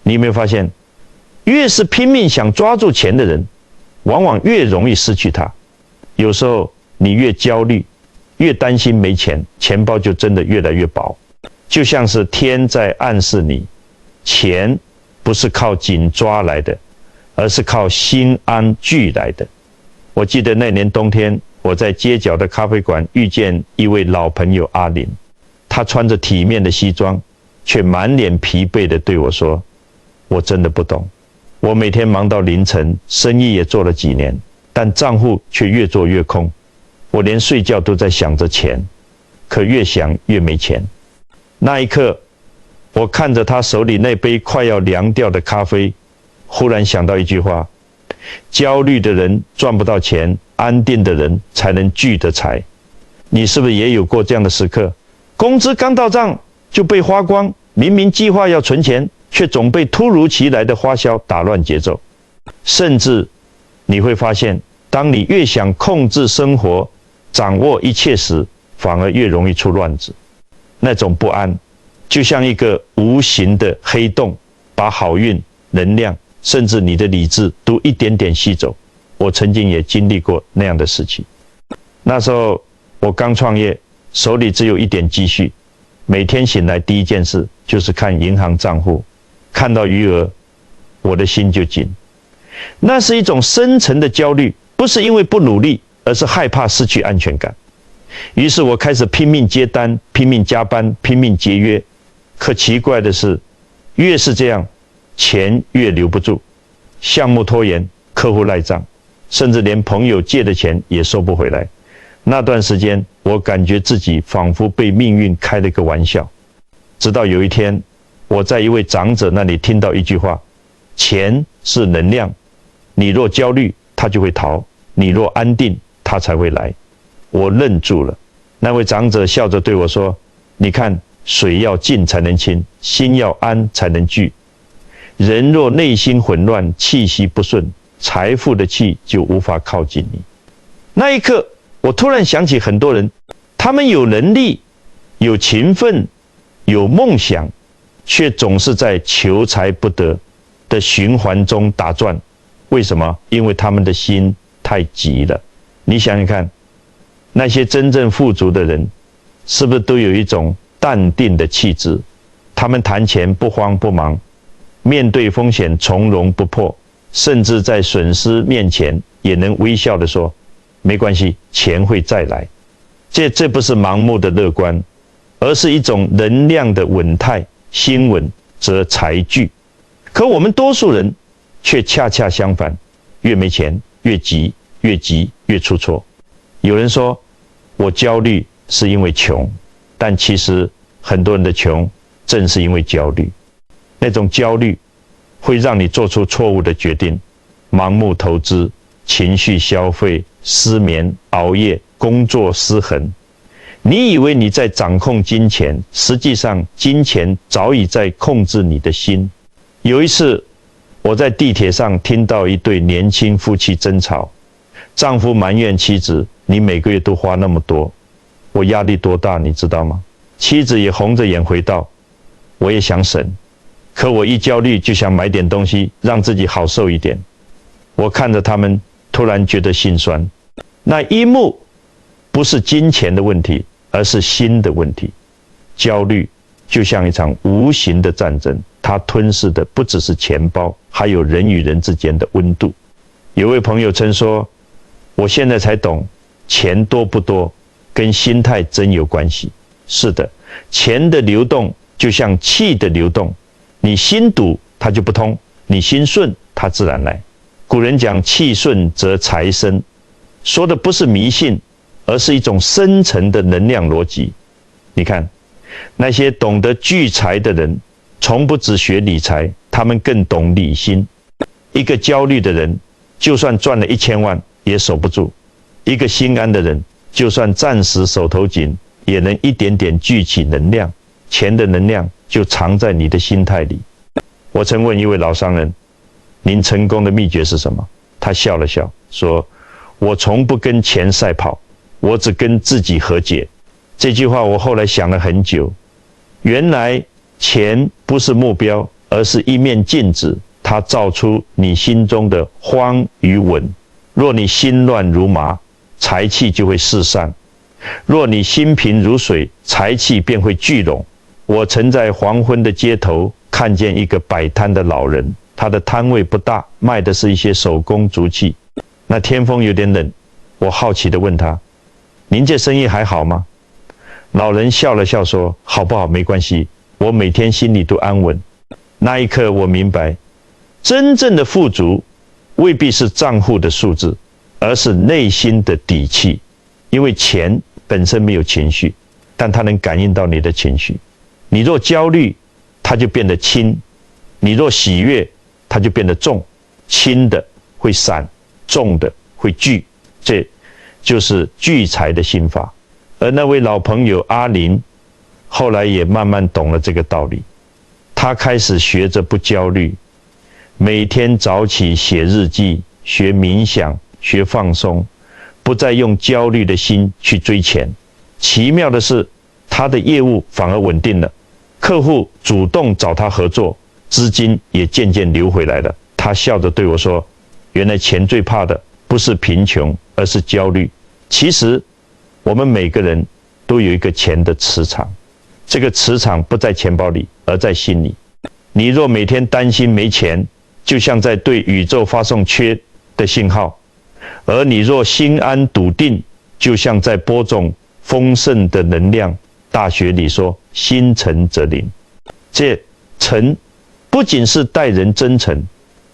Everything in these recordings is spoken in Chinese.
你有没有发现，越是拼命想抓住钱的人，往往越容易失去它。有时候你越焦虑，越担心没钱，钱包就真的越来越薄，就像是天在暗示你，钱不是靠紧抓来的，而是靠心安聚来的。我记得那年冬天，我在街角的咖啡馆遇见一位老朋友阿林，他穿着体面的西装，却满脸疲惫地对我说：我真的不懂，我每天忙到凌晨，生意也做了几年，但账户却越做越空，我连睡觉都在想着钱，可越想越没钱。那一刻，我看着他手里那杯快要凉掉的咖啡，忽然想到一句话：焦虑的人赚不到钱，安定的人才能聚得财。你是不是也有过这样的时刻？工资刚到账就被花光，明明计划要存钱，却总被突如其来的花销打乱节奏。甚至你会发现，当你越想控制生活，掌握一切时，反而越容易出乱子。那种不安就像一个无形的黑洞，把好运、能量甚至你的理智都一点点吸走。我曾经也经历过那样的事情。那时候我刚创业，手里只有一点积蓄，每天醒来第一件事就是看银行账户，看到余额，我的心就紧。那是一种深层的焦虑，不是因为不努力，而是害怕失去安全感。于是我开始拼命接单，拼命加班，拼命节约。可奇怪的是，越是这样，钱越留不住，项目拖延，客户赖账，甚至连朋友借的钱也收不回来。那段时间，我感觉自己仿佛被命运开了个玩笑。直到有一天，我在一位长者那里听到一句话：钱是能量，你若焦虑，它就会逃；你若安定，它才会来。我愣住了。那位长者笑着对我说：你看，水要静才能清，心要安才能聚。人若内心混乱，气息不顺，财富的气就无法靠近你。那一刻，我突然想起很多人，他们有能力，有勤奋，有梦想，却总是在求财不得的循环中打转。为什么？因为他们的心太急了。你想想看，那些真正富足的人，是不是都有一种淡定的气质？他们谈钱不慌不忙，面对风险从容不迫，甚至在损失面前也能微笑地说：没关系，钱会再来。这不是盲目的乐观，而是一种能量的稳态。心稳则财聚。可我们多数人却恰恰相反，越没钱越急，越急越出错。有人说我焦虑是因为穷，但其实很多人的穷正是因为焦虑。那种焦虑会让你做出错误的决定，盲目投资，情绪消费，失眠、熬夜，工作失衡。你以为你在掌控金钱，实际上金钱早已在控制你的心。有一次，我在地铁上听到一对年轻夫妻争吵，丈夫埋怨妻子：你每个月都花那么多，我压力多大你知道吗？妻子也红着眼回道：我也想省，可我一焦虑就想买点东西让自己好受一点。我看着他们，突然觉得心酸。那一幕不是金钱的问题，而是心的问题。焦虑就像一场无形的战争，它吞噬的不只是钱包，还有人与人之间的温度。有位朋友曾说：我现在才懂，钱多不多跟心态真有关系。是的，钱的流动就像气的流动，你心堵它就不通，你心顺它自然来。古人讲气顺则财生，说的不是迷信，而是一种深层的能量逻辑。你看，那些懂得聚财的人，从不只学理财，他们更懂理心。一个焦虑的人，就算赚了1000万也守不住；一个心安的人，就算暂时手头紧，也能一点点聚起能量。钱的能量就藏在你的心态里。我曾问一位老商人：您成功的秘诀是什么？他笑了笑说：我从不跟钱赛跑，我只跟自己和解。这句话我后来想了很久，原来钱不是目标，而而是一面镜子，它照出你心中的慌与稳。若你心乱如麻，财气就会四散；若你心平如水，财气便会聚拢。我曾在黄昏的街头看见一个摆摊的老人，他的摊位不大，卖的是一些手工竹器。那天风有点冷，我好奇地问他：“您这生意还好吗？”老人笑了笑说：“好不好没关系，我每天心里都安稳。”那一刻我明白，真正的富足未必是账户的数字，而是内心的底气。因为钱本身没有情绪，但它能感应到你的情绪。你若焦虑，它就变得轻；你若喜悦，它就变得重。轻的会散，重的会聚，这就是聚财的心法。而那位老朋友阿林，后来也慢慢懂了这个道理。他开始学着不焦虑，每天早起写日记，学冥想，学放松，不再用焦虑的心去追钱。奇妙的是，他的业务反而稳定了，客户主动找他合作，资金也渐渐流回来了。他笑着对我说：“原来钱最怕的不是贫穷，而是焦虑。”其实我们每个人都有一个钱的磁场，这个磁场不在钱包里，而在心里。你若每天担心没钱，就像在对宇宙发送缺的信号；而你若心安笃定，就像在播种丰盛的能量。大学里说，心诚则灵。这诚不仅是待人真诚，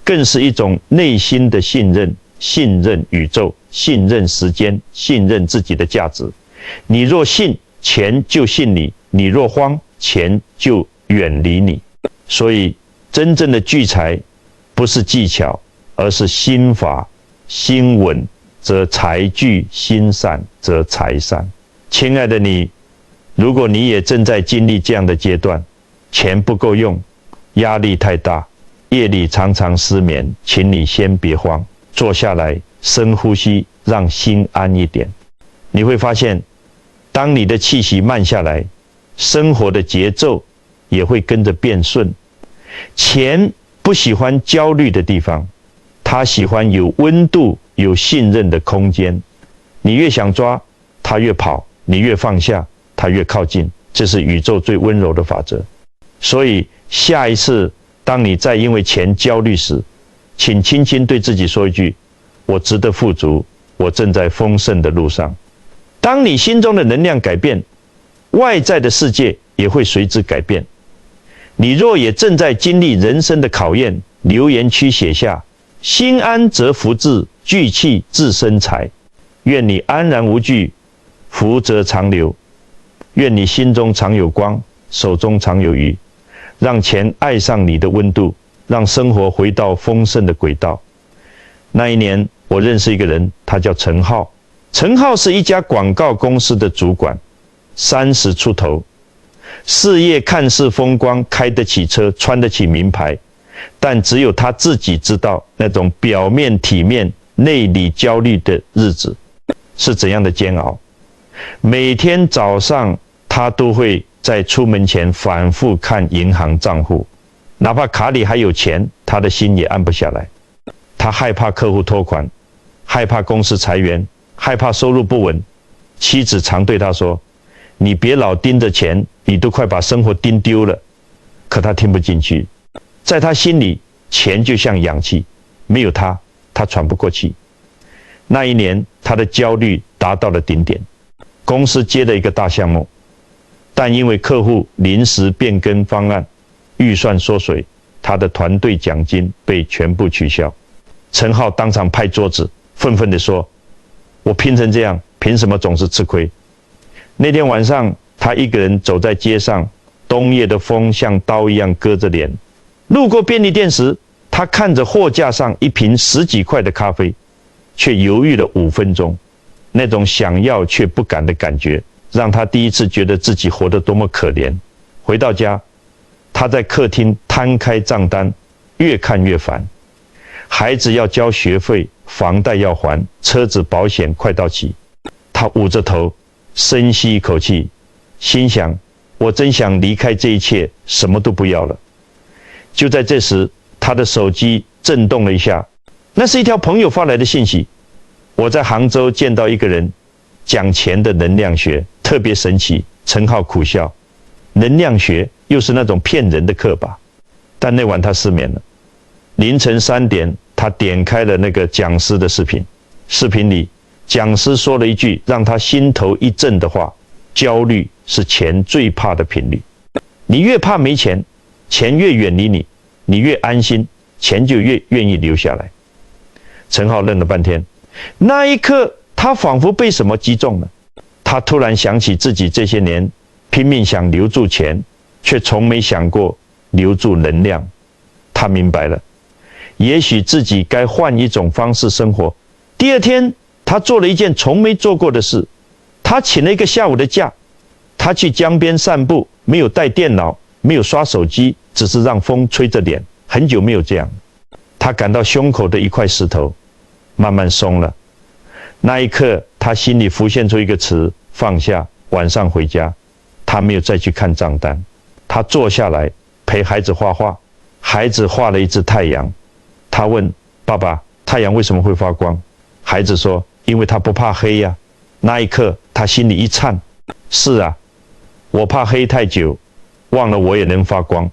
更是一种内心的信任，信任宇宙，信任时间，信任自己的价值。你若信，钱就信你；你若慌，钱就远离你。所以，真正的聚财，不是技巧，而是心法。心稳则财聚，心散则财散。亲爱的你，如果你也正在经历这样的阶段，钱不够用，压力太大，夜里常常失眠，请你先别慌，坐下来深呼吸，让心安一点。你会发现，当你的气息慢下来，生活的节奏也会跟着变顺。钱不喜欢焦虑的地方，它喜欢有温度、有信任的空间。你越想抓，它越跑；你越放下，它越靠近。这是宇宙最温柔的法则。所以下一次当你再因为钱焦虑时，请轻轻对自己说一句：我值得富足，我正在丰盛的路上。当你心中的能量改变，外在的世界也会随之改变。你若也正在经历人生的考验，留言区写下：心安则福至，聚气自生财。愿你安然无惧，福泽长流。愿你心中常有光，手中常有余，让钱爱上你的温度，让生活回到丰盛的轨道。那一年，我认识一个人，他叫陈浩。陈浩是一家广告公司的主管，30出头，事业看似风光，开得起车，穿得起名牌，但只有他自己知道，那种表面体面、内里焦虑的日子是怎样的煎熬。每天早上，他都会在出门前反复看银行账户，哪怕卡里还有钱，他的心也安不下来。他害怕客户拖款，害怕公司裁员，害怕收入不稳。妻子常对他说：你别老盯着钱，你都快把生活盯丢了。可他听不进去，在他心里，钱就像氧气，没有它，他喘不过气。那一年，他的焦虑达到了顶点。公司接了一个大项目，但因为客户临时变更方案，预算缩水，他的团队奖金被全部取消。陈浩当场拍桌子，愤愤地说：我拼成这样，凭什么总是吃亏？那天晚上，他一个人走在街上，冬夜的风像刀一样割着脸。路过便利店时，他看着货架上一瓶10几块的咖啡，却犹豫了5分钟。那种想要却不敢的感觉，让他第一次觉得自己活得多么可怜。回到家，他在客厅摊开账单，越看越烦。孩子要交学费，房贷要还，车子保险快到期。他捂着头，深吸一口气，心想：我真想离开这一切，什么都不要了。就在这时，他的手机震动了一下，那是一条朋友发来的信息。我在杭州见到一个人讲钱的能量学，特别神奇。陈浩苦笑，能量学又是那种骗人的课吧？但那晚他失眠了。凌晨3点，他点开了那个讲师的视频，视频里讲师说了一句让他心头一震的话：焦虑是钱最怕的频率。你越怕没钱，钱越远离你，你越安心，钱就越愿意留下来。陈浩愣了半天，那一刻他仿佛被什么击中了。他突然想起自己这些年拼命想留住钱，却从没想过留住能量。他明白了，也许自己该换一种方式生活。第二天，他做了一件从没做过的事，他请了一个下午的假，他去江边散步，没有带电脑，没有刷手机，只是让风吹着脸，很久没有这样。他感到胸口的一块石头慢慢松了。那一刻，他心里浮现出一个词：放下。晚上回家，他没有再去看账单，他坐下来陪孩子画画。孩子画了一只太阳，他问爸爸：太阳为什么会发光？孩子说：因为他不怕黑呀。那一刻，他心里一颤：是啊，我怕黑太久，忘了我也能发光。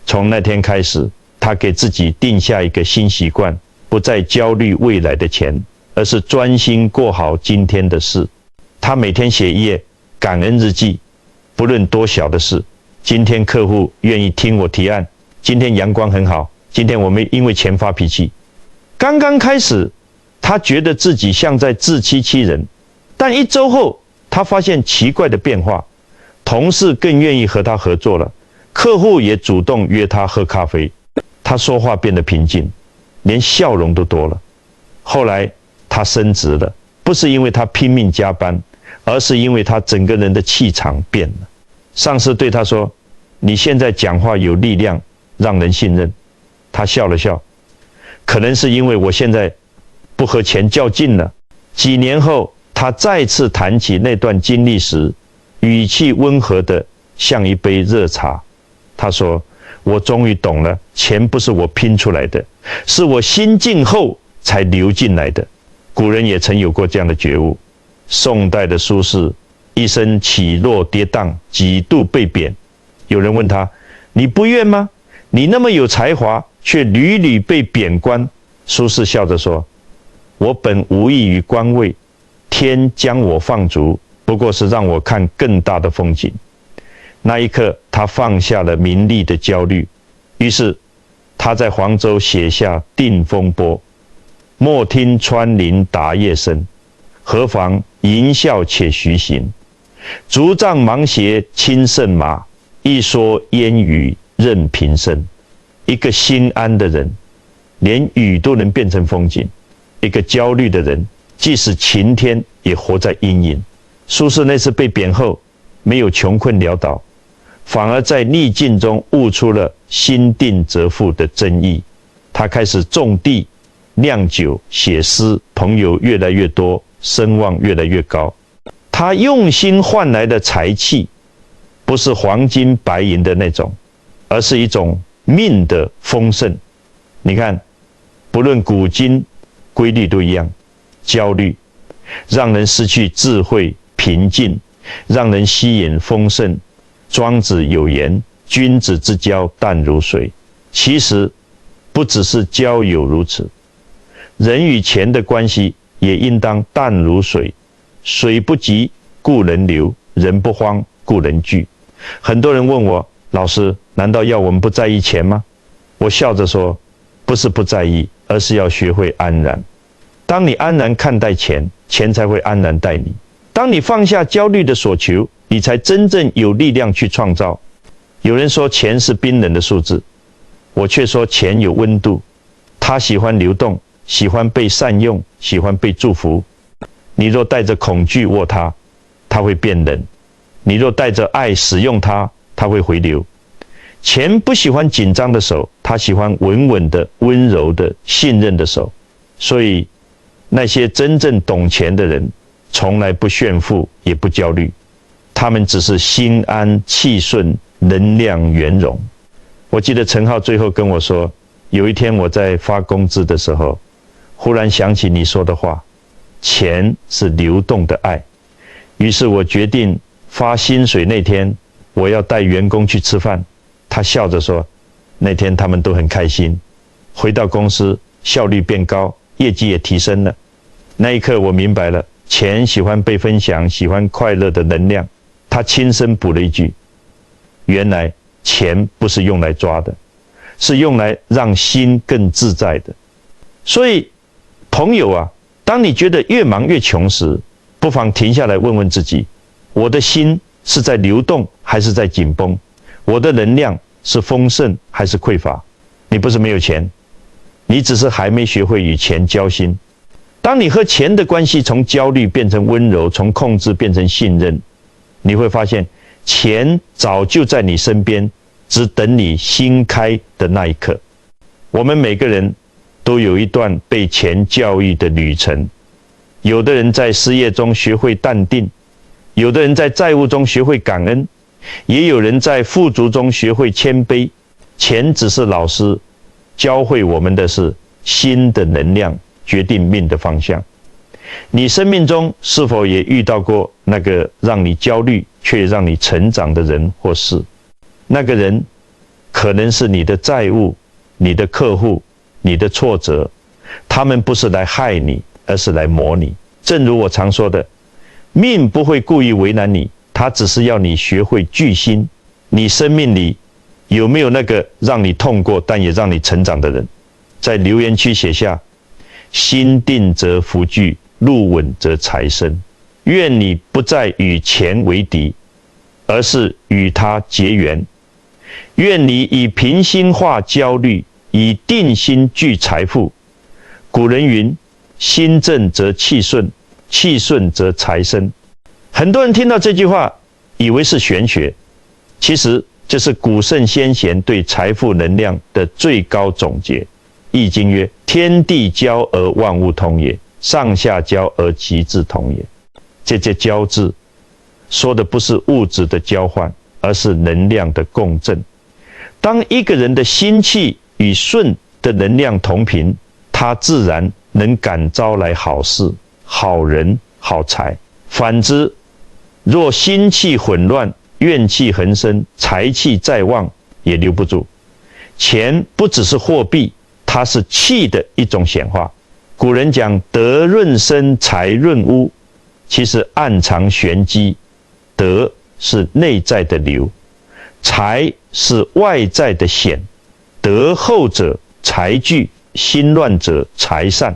从那天开始，他给自己定下一个新习惯，不再焦虑未来的钱，而是专心过好今天的事。他每天写一页感恩日记，不论多小的事。今天客户愿意听我提案，今天阳光很好，今天我没因为钱发脾气。刚刚开始，他觉得自己像在自欺欺人，但1周后，他发现奇怪的变化，同事更愿意和他合作了，客户也主动约他喝咖啡，他说话变得平静，连笑容都多了。后来他升职了，不是因为他拼命加班，而是因为他整个人的气场变了。上司对他说：你现在讲话有力量，让人信任。他笑了笑，可能是因为我现在不和钱较劲了。几年后，他再次谈起那段经历时，语气温和的像一杯热茶。他说：我终于懂了，钱不是我拼出来的，是我心静后才流进来的。古人也曾有过这样的觉悟。宋代的苏轼一生起落跌宕，几度被贬。有人问他：你不怨吗？你那么有才华，却屡屡被贬官。苏轼笑着说：我本无异于官位，天将我放逐，不过是让我看更大的风景。那一刻，他放下了名利的焦虑，于是他在黄州写下《定风波》：莫听穿林打叶声，何妨吟啸且徐行。竹杖芒鞋轻胜马，一蓑烟雨任平生。一个心安的人，连雨都能变成风景；一个焦虑的人，即使晴天也活在阴影。苏轼那次被贬后，没有穷困潦倒，反而在逆境中悟出了心定则富的真意。他开始种地、酿酒、写诗，朋友越来越多，声望越来越高。他用心换来的财气，不是黄金白银的那种，而是一种命的丰盛。你看，不论古今，规律都一样。焦虑让人失去智慧、平静，让人吸引丰盛。庄子有言：君子之交淡如水。其实不只是交友如此，人与钱的关系也应当淡如水。水不急故人流，人不慌故人惧。很多人问我：老师，难道要我们不在意钱吗？我笑着说：不是不在意，而是要学会安然。当你安然看待钱，钱才会安然待你。当你放下焦虑的所求，你才真正有力量去创造。有人说钱是冰冷的数字，我却说钱有温度，它喜欢流动，喜欢被善用，喜欢被祝福。你若带着恐惧握它，它会变冷；你若带着爱使用它，它会回流。钱不喜欢紧张的手，它喜欢稳稳的、温柔的、信任的手。所以，那些真正懂钱的人，从来不炫富，也不焦虑，他们只是心安气顺，能量圆融。我记得陈浩最后跟我说，有一天我在发工资的时候，忽然想起你说的话，钱是流动的爱。于是我决定发薪水那天，我要带员工去吃饭。他笑着说，那天他们都很开心，回到公司效率变高，业绩也提升了。那一刻我明白了，钱喜欢被分享，喜欢快乐的能量。他轻声补了一句，原来钱不是用来抓的，是用来让心更自在的。所以朋友啊，当你觉得越忙越穷时，不妨停下来问问自己，我的心是在流动还是在紧绷？我的能量是丰盛还是匮乏？你不是没有钱，你只是还没学会与钱交心。当你和钱的关系从焦虑变成温柔，从控制变成信任，你会发现钱早就在你身边，只等你心开的那一刻。我们每个人都有一段被钱教育的旅程，有的人在失业中学会淡定，有的人在债务中学会感恩，也有人在富足中学会谦卑。钱只是老师，教会我们的是心的能量决定命的方向。你生命中是否也遇到过那个让你焦虑却让你成长的人或事？那个人可能是你的债务、你的客户、你的挫折，他们不是来害你，而是来磨你。正如我常说的，命不会故意为难你，它只是要你学会聚心。你生命里有没有那个让你痛过但也让你成长的人？在留言区写下，心定则福聚，路稳则财生。愿你不再与钱为敌，而是与它结缘。愿你以平心化焦虑，以定心聚财富。古人云，心正则气顺，气顺则财生。很多人听到这句话以为是玄学，其实这是古圣先贤对财富能量的最高总结。易经曰，天地交而万物通也，上下交而其志同也。这交字说的不是物质的交换，而是能量的共振。当一个人的心气与顺的能量同频，他自然能感招来好事、好人、好财。反之，若心气混乱，怨气横生，财气再旺也留不住。钱不只是货币，它是气的一种显化。古人讲德润身，财润屋，其实暗藏玄机。德是内在的流，财是外在的显。德厚者财聚，心乱者财散。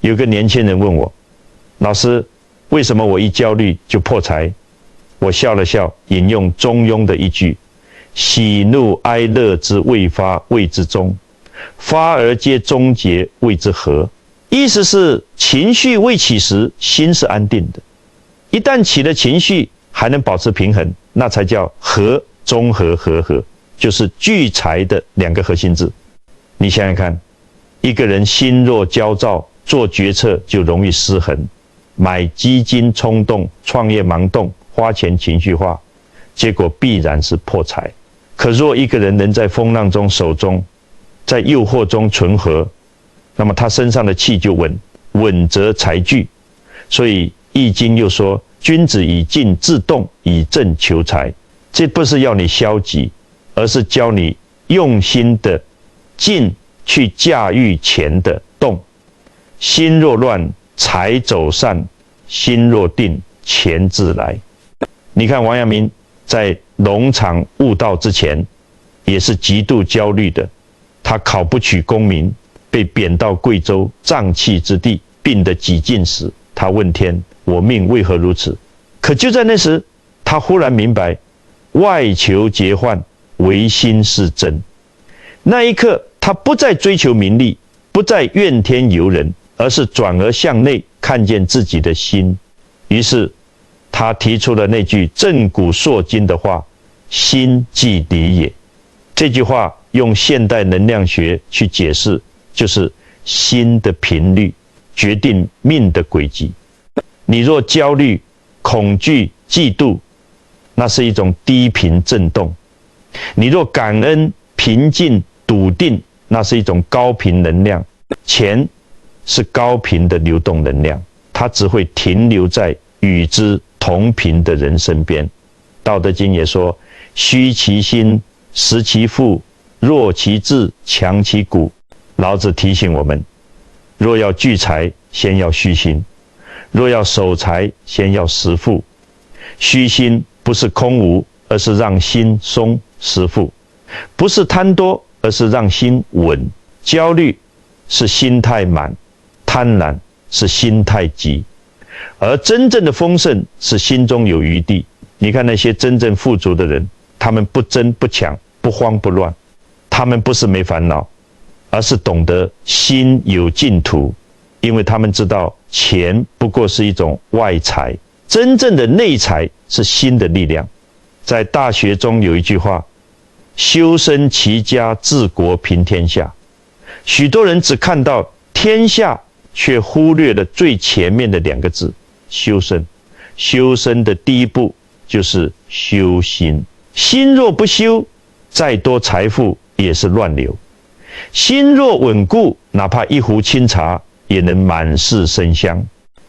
有个年轻人问我，老师，为什么我一焦虑就破财？我笑了笑，引用中庸的一句，喜怒哀乐之未发，谓之中；发而皆终结，谓之和。意思是情绪未起时，心是安定的；一旦起了情绪，还能保持平衡，那才叫和。中和和和，就是聚财的两个核心字。你想想看，一个人心若焦躁，做决策就容易失衡，买基金冲动，创业盲动，花钱情绪化，结果必然是破财。可若一个人能在风浪中守中，在诱惑中存和，那么他身上的气就稳，稳则财聚。所以易经又说，君子以静制动，以正求财。这不是要你消极，而是教你用心的静去驾驭钱的动。心若乱，财走散；心若定，钱自来。你看王阳明在农场悟道之前，也是极度焦虑的。他考不取功名，被贬到贵州瘴气之地，病得几近死。他问天：我命为何如此？可就在那时，他忽然明白，外求结患，唯心是真。那一刻，他不再追求名利，不再怨天尤人，而是转而向内看见自己的心。于是，他提出了那句震古烁今的话：心即理也。这句话用现代能量学去解释，就是心的频率决定命的轨迹。你若焦虑、恐惧、嫉妒，那是一种低频振动；你若感恩、平静、笃定，那是一种高频能量。钱是高频的流动能量，它只会停留在与之同频的人身边。道德经也说：虚其心，实其腹，弱其志，强其骨。老子提醒我们，若要聚财，先要虚心；若要守财，先要实腹。虚心不是空无，而是让心松；实腹不是贪多，而是让心稳。焦虑是心态满，贪婪是心态急，而真正的丰盛是心中有余地。你看那些真正富足的人，他们不争不抢，不慌不乱，他们不是没烦恼，而是懂得心有净土，因为他们知道钱不过是一种外财，真正的内财是心的力量。在《大学》中有一句话：修身齐家治国平天下。许多人只看到天下，却忽略了最前面的2个字：修身。修身的第一步就是修心。心若不修，再多财富也是乱流；心若稳固，哪怕一壶清茶也能满室生香。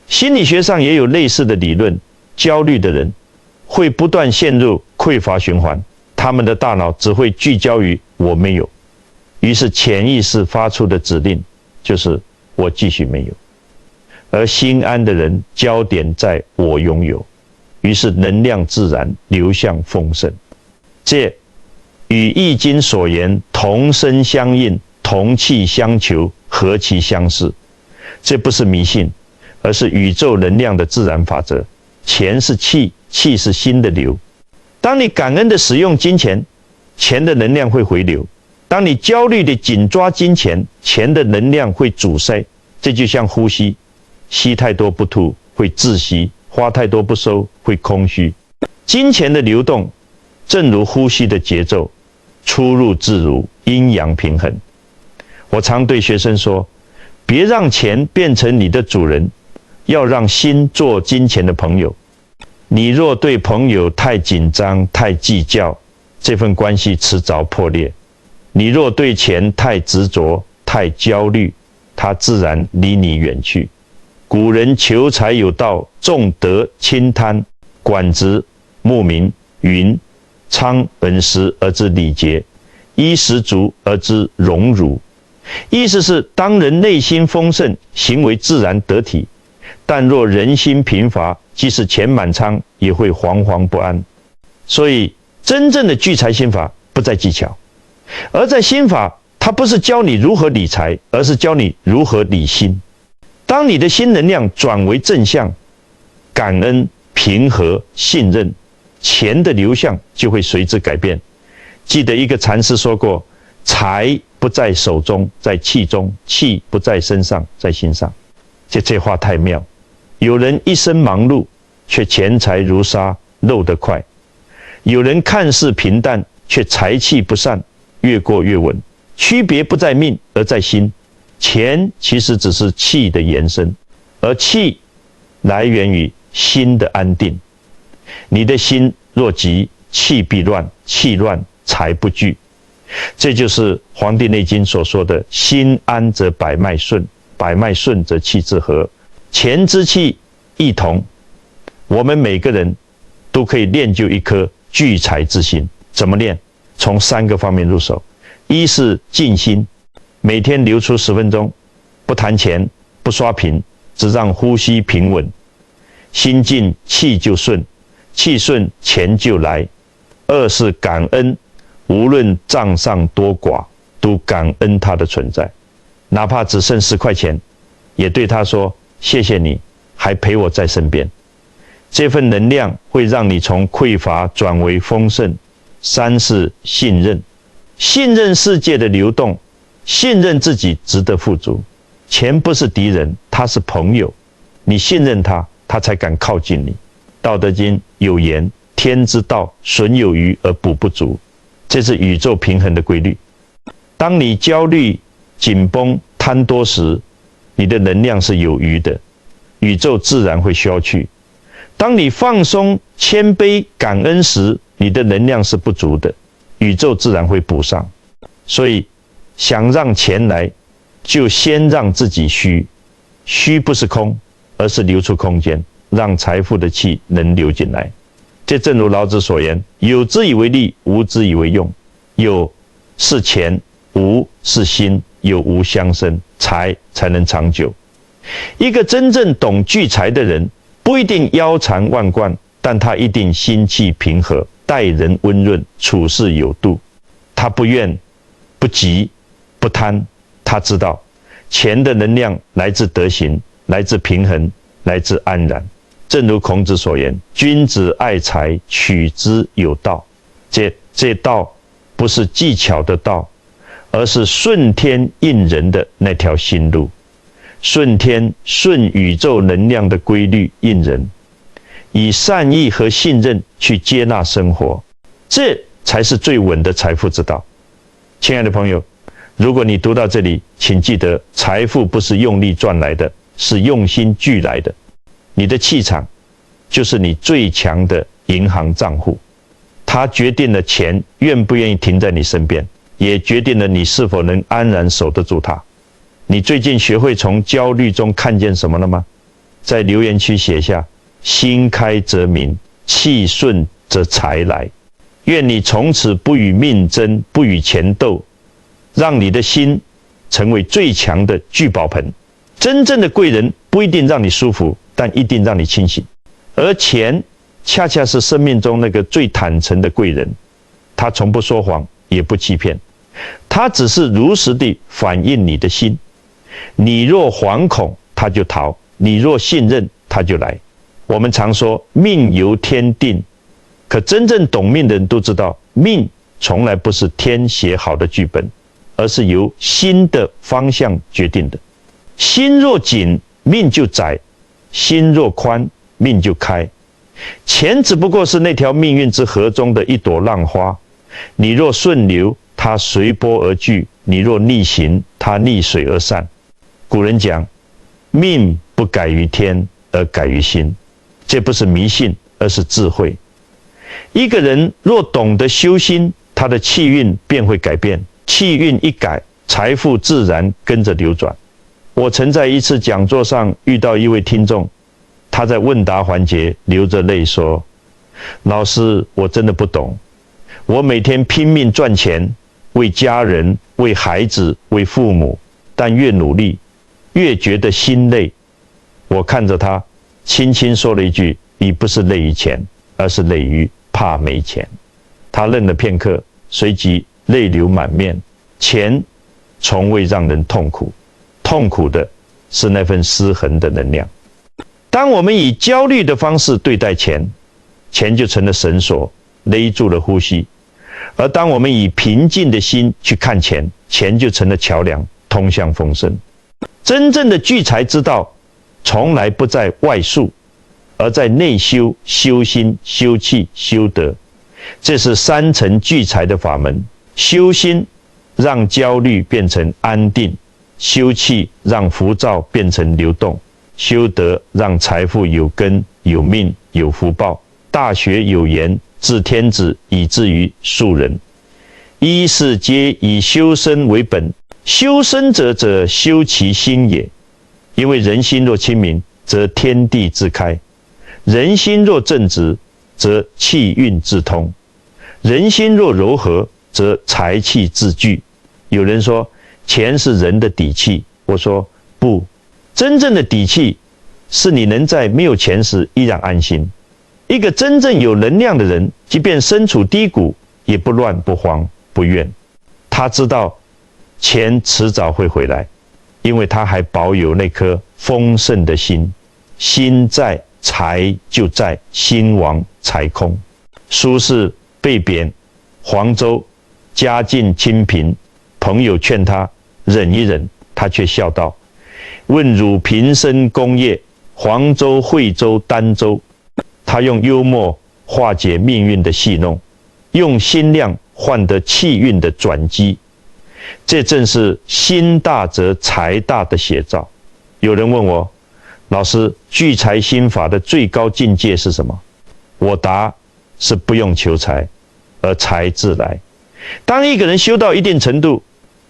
心理学上也有类似的理论，焦虑的人会不断陷入匮乏循环，他们的大脑只会聚焦于我没有，于是潜意识发出的指令就是我继续没有。而心安的人焦点在我拥有，于是能量自然流向丰盛。这与易经所言同声相应，同气相求，和气相适，这不是迷信，而是宇宙能量的自然法则。钱是气，气是心的流。当你感恩的使用金钱，钱的能量会回流；当你焦虑的紧抓金钱，钱的能量会阻塞。这就像呼吸，吸太多不吐会窒息，花太多不收会空虚。金钱的流动正如呼吸的节奏，出入自如，阴阳平衡。我常对学生说，别让钱变成你的主人，要让心做金钱的朋友。你若对朋友太紧张、太计较，这份关系迟早破裂；你若对钱太执着、太焦虑，它自然离你远去。古人求财有道，重德轻贪，管直牧民云：昌本实而知礼节，衣食足而知荣辱。意思是，当人内心丰盛，行为自然得体；但若人心贫乏，即使钱满仓，也会惶惶不安。所以，真正的聚财心法不在技巧，而在心法。它不是教你如何理财，而是教你如何理心。当你的心能量转为正向，感恩、平和、信任，钱的流向就会随之改变。记得一个禅师说过：财不在手中，在气中；气不在身上，在心上。这话太妙。有人一生忙碌，却钱财如沙，漏得快；有人看似平淡，却财气不散，越过越稳。区别不在命，而在心。钱其实只是气的延伸，而气来源于心的安定。你的心若急，气必乱；气乱，财不聚。这就是《黄帝内经》所说的：心安则百脉顺，百脉顺则气自和。钱之气一同，我们每个人都可以练就一颗聚财之心。怎么练？从3个方面入手。一是静心，每天留出10分钟，不谈钱，不刷屏，只让呼吸平稳。心静气就顺，气顺钱就来。2是感恩，无论账上多寡，都感恩它的存在，哪怕只剩10块钱，也对他说：谢谢你，还陪我在身边。这份能量会让你从匮乏转为丰盛。3是信任，信任世界的流动，信任自己值得富足。钱不是敌人，他是朋友，你信任他，他才敢靠近你。道德经有言：天之道，损有余而补不足。这是宇宙平衡的规律。当你焦虑、紧绷、贪多时，你的能量是有余的，宇宙自然会消去。当你放松、谦卑、感恩时，你的能量是不足的，宇宙自然会补上。所以想让钱来，就先让自己虚。虚不是空，而是留出空间，让财富的气能流进来。这正如老子所言：有之以为利，无之以为用。有是钱，无是心，有无相生，财才能长久。一个真正懂聚财的人，不一定腰缠万贯，但他一定心气平和，待人温润，处事有度。他不怨，不急，不贪。他知道钱的能量来自德行，来自平衡，来自安然。正如孔子所言：君子爱财，取之有道。这道不是技巧的道，而是顺天应人的那条心路。顺天顺宇宙能量的规律应人，以善意和信任去接纳生活，这才是最稳的财富之道。亲爱的朋友，如果你读到这里，请记得，财富不是用力赚来的，是用心聚来的。你的气场就是你最强的银行账户，它决定了钱愿不愿意停在你身边，也决定了你是否能安然守得住它。你最近学会从焦虑中看见什么了吗？在留言区写下：心开则明，气顺则财来。愿你从此不与命争，不与钱斗，让你的心成为最强的聚宝盆。真正的贵人不一定让你舒服，但一定让你清醒。而钱恰恰是生命中那个最坦诚的贵人，他从不说谎，也不欺骗，他只是如实地反映你的心。你若惶恐，他就逃；你若信任，他就来。我们常说命由天定，可真正懂命的人都知道，命从来不是天写好的剧本，而是由心的方向决定的。心若紧，命就窄；心若宽，命就开。钱只不过是那条命运之河中的一朵浪花，你若顺流，它随波而聚；你若逆行，它逆水而散。古人讲，命不改于天，而改于心。这不是迷信，而是智慧。一个人若懂得修心，他的气运便会改变。气运一改，财富自然跟着流转。我曾在一次讲座上遇到一位听众，他在问答环节流着泪说：老师，我真的不懂，我每天拼命赚钱，为家人，为孩子，为父母，但越努力越觉得心累。我看着他，轻轻说了一句：你不是累于钱，而是累于怕没钱。他愣了片刻，随即泪流满面。钱从未让人痛苦，痛苦的是那份失衡的能量。当我们以焦虑的方式对待钱，钱就成了绳索，勒住了呼吸；而当我们以平静的心去看钱，钱就成了桥梁，通向丰盛。真正的聚财之道，从来不在外术，而在内修，修心、修气、修德。这是三层聚财的法门。修心让焦虑变成安定，修气让浮躁变成流动，修德让财富有根、有命、有福报。大学有言：治天子以至于庶人，一是皆以修身为本。修身者修其心也。因为人心若清明，则天地自开；人心若正直，则气运自通；人心若柔和，则财气自聚。有人说钱是人的底气，我说不，真正的底气是你能在没有钱时依然安心。一个真正有能量的人，即便身处低谷，也不乱不慌不怨。他知道钱迟早会回来，因为他还保有那颗丰盛的心。心在，财就在；心亡，财空。苏轼被贬黄州，家境清贫，朋友劝他忍一忍，他却笑道：问汝平生功业，黄州、惠州、儋州。他用幽默化解命运的戏弄，用心量换得气运的转机。这正是心大则财大的写照。有人问我，老师，聚财心法的最高境界是什么？我答是不用求财，而财自来。当一个人修到一定程度，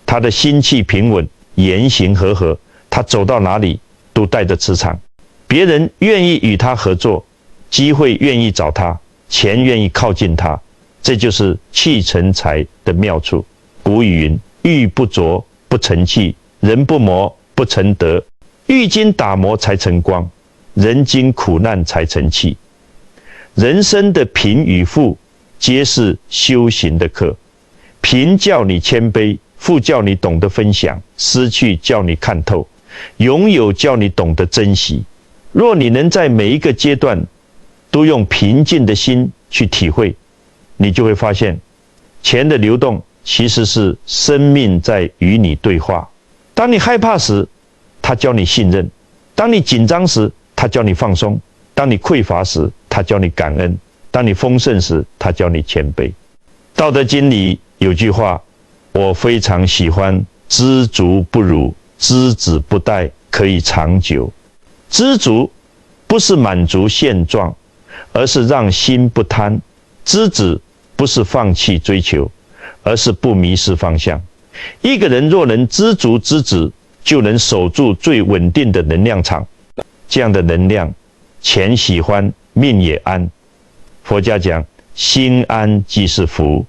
他的心气平稳，言行和合，他走到哪里都带着磁场，别人愿意与他合作，机会愿意找他，钱愿意靠近他，这就是气成财的妙处。古语云：玉不琢不成器，人不磨不成德。玉经打磨才成光，人经苦难才成器。人生的贫与富，皆是修行的课。贫叫你谦卑，富叫你懂得分享，失去叫你看透，拥有叫你懂得珍惜。若你能在每一个阶段都用平静的心去体会，你就会发现，钱的流动其实是生命在与你对话。当你害怕时，他教你信任；当你紧张时，他教你放松；当你匮乏时，他教你感恩；当你丰盛时，他教你谦卑。道德经里有句话，我非常喜欢：知足不辱，知止不殆，可以长久。知足不是满足现状，而是让心不贪；知止不是放弃追求，而是不迷失方向。一个人若能知足知止，就能守住最稳定的能量场。这样的能量，钱喜欢，命也安。佛家讲，心安即是福。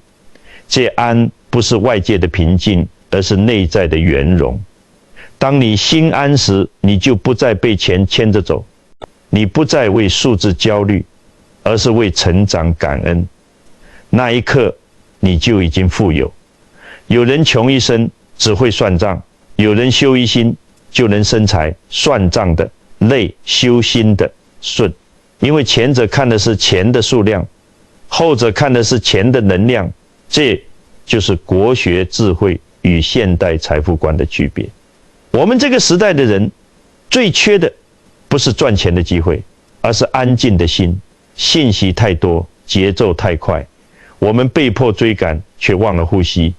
这安不是外界的平静，而是内在的圆融。当你心安时，你就不再被钱牵着走，你不再为数字焦虑，而是为成长感恩。那一刻，你就已经富有。有人穷一生只会算账，有人修一心就能生财。算账的累，修心的顺。因为前者看的是钱的数量，后者看的是钱的能量。这就是国学智慧与现代财富观的区别。我们这个时代的人最缺的不是赚钱的机会，而是安静的心。信息太多，节奏太快，我们被迫追赶，却忘了呼吸。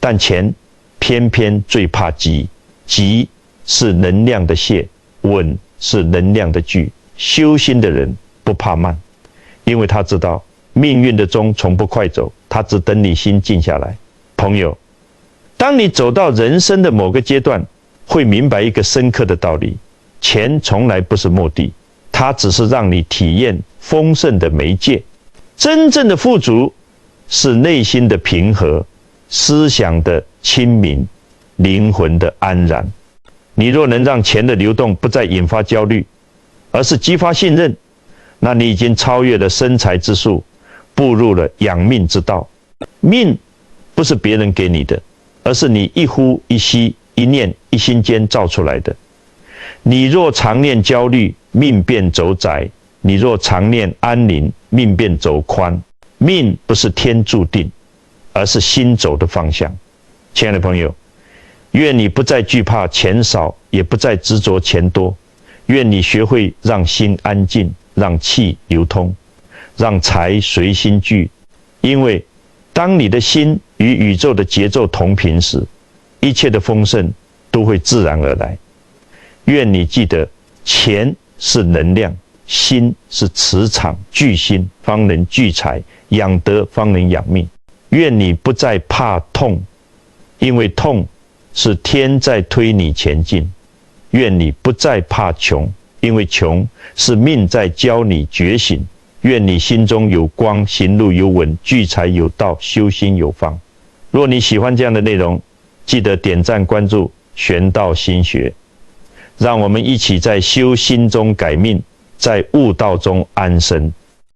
但钱偏偏最怕急，急是能量的泄，稳是能量的聚。修心的人不怕慢，因为他知道命运的钟从不快走，他只等你心静下来。朋友，当你走到人生的某个阶段，会明白一个深刻的道理：钱从来不是目的，它只是让你体验丰盛的媒介。真正的富足是内心的平和，思想的清明，灵魂的安然。你若能让钱的流动不再引发焦虑，而是激发信任，那你已经超越了生财之术，步入了养命之道。命不是别人给你的，而是你一呼一吸一念一心间造出来的。你若常念焦虑，命便走窄；你若常念安宁，命便走宽。命不是天注定，而是心走的方向。亲爱的朋友，愿你不再惧怕钱少，也不再执着钱多。愿你学会让心安静，让气流通，让财随心聚。因为当你的心与宇宙的节奏同频时，一切的丰盛都会自然而来。愿你记得，钱是能量，心是磁场，聚心方能聚财，养德方能养命。愿你不再怕痛，因为痛是天在推你前进。愿你不再怕穷，因为穷是命在教你觉醒。愿你心中有光，行路有稳，聚财有道，修心有方。若你喜欢这样的内容，记得点赞关注玄道心学，让我们一起在修心中改命，在悟道中安身。